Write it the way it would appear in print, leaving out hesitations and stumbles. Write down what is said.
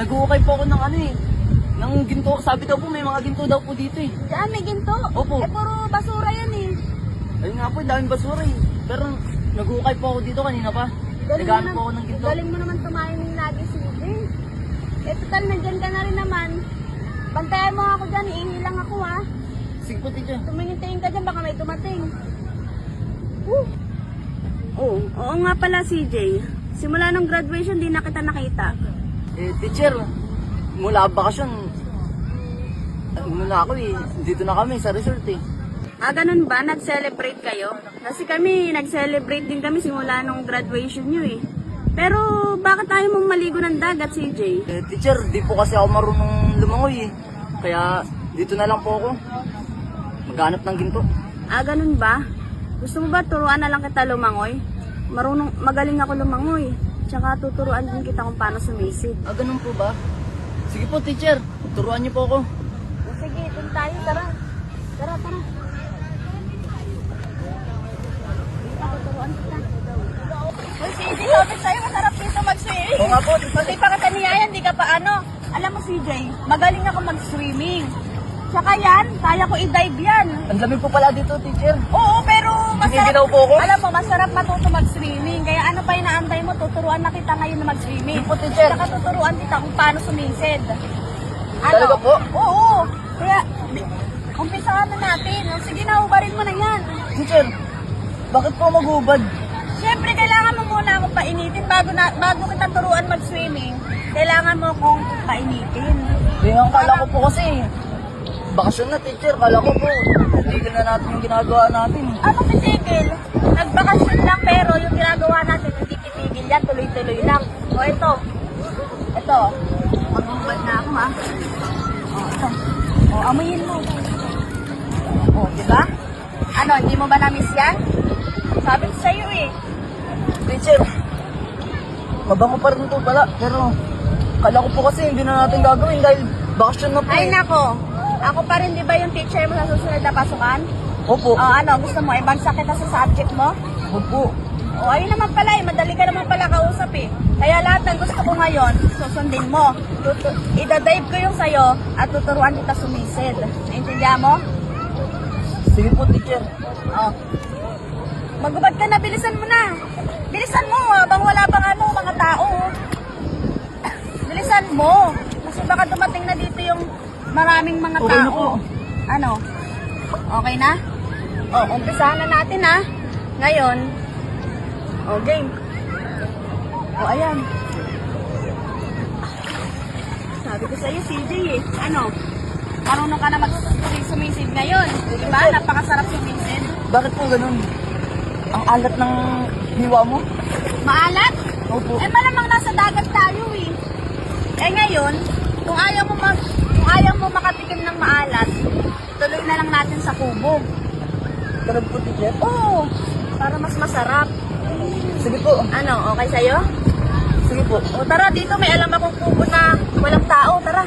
nag-uukay po ako ng ano eh. Ng ginto. Sabi daw po may mga ginto daw po dito eh. Saan may ginto? Opo. Eh, puro basura yan eh. Ayun nga po, daming basura eh. Pero nag-uukay po ako dito kanina pa. Naghanap po ako ng ginto. Galing mo naman tumiming lagi si Jay. Eh, total, nandyan ka na rin naman. Bantayan mo ako dyan, iilang ako ha. Sige po, teacher. Tumingin-tingin ka dyan, baka may tumating. Oo nga pala CJ. Simula nung graduation, di na kita nakita. Eh, teacher, mula bakasyon, muna ako eh. Dito na kami sa resort eh. Ah, ganun ba? Nag-celebrate kayo? Kasi kami, nag-celebrate din kami simula nung graduation nyo eh. Pero bakit tayo mong maligo ng dagat, CJ? Eh, teacher, di po kasi ako marunong lumangoy eh. Kaya dito na lang po ako. Maghanap ng ginto. Ah, ganun ba? Gusto mo ba turuan na lang kita lumangoy? Magaling ako lumangoy. Tsaka tuturuan din kita kung paano sumisid. Ah, ganun po ba? Sige po, teacher. Turuan niyo po ako. Sige, dun tayo. Tara. Tara. Tuturuan kita. Uy, CJ, sabi sa'yo, masarap dito mag-swimming. Oo nga po, Pati pa kita niyayan, di ka pa ano. Alam mo, CJ, magaling ako mag-swimming. Tsaka yan, kaya ko i-dive yan. ang lamig po pala dito, teacher. Oo, pero Sige daw po ako. Alam mo, masarap matuto mag-swimming. Kaya ano pa inaantay mo, tuturuan na kita ngayon na mag-swimming. Sige po, teacher. Tsaka tuturuan kita kung paano sumisid. Talaga po? Oo. Kaya, umpisahan na natin. O, sige na, ubarin mo na yan. Teacher, bakit po magubad? Siyempre, kailangan mo muna akong painitin bago kita turuan mag-swimming. Kailangan mo akong painitin. Di ang kala ko po kasi. Bakasyon na, teacher. Kala ko po. Tigil na natin yung ginagawa natin. Ano pitigil? Nagbakasyon lang pero yung ginagawa natin hindi pitigil yan, tuloy-tuloy lang. O ito. Mag-ubad na ako ha. O ito. O amuyin mo. O diba? Ano, hindi mo ba na-miss yan? Sabi ko sa'yo eh. Teacher, mabango pa rin po pala. Pero kala ko po kasi hindi na natin gagawin dahil bakasyon na po Ay eh. nako. Ako pa rin di ba yung teacher mo sa susunod na pasukan? Opo. O ano, gusto mo ibagsak kita sa subject mo? Opo. O ayun naman pala eh, madali ka naman pala kausap eh. Kaya lahat ng gusto ko ngayon, susundin mo. Idadive ko yung sayo at tuturuan kita sumisid. Naintindihan mo? Sige po, teacher. O. Magubad ka na, bilisan mo na. Bilisan mo, habang wala pang ano, mga tao. Bilisan mo. Kasi baka dumating na dito yung maraming mga Okay na tao. po. Ano? Okay na? O, umpisahan na natin ha. Ngayon, o game. O ayan. Sabi ko sa'yo, CJ eh. Ano? Marunong ka na mag-sumisid ngayon. Diba? Napakasarap sumisid. Bakit po ganun? Ang alat ng hiwa mo? Maalat? Opo. Eh malamang nasa dagat tayo eh. Eh ngayon, kung ayaw mo makatikim ng maalat, tuloy na lang natin sa kubo. Talaga po, teacher? Oo, para mas masarap. Sige po. Ano, okay sa'yo? Sige po. O tara, dito may alam akong kubo na walang tao. Tara.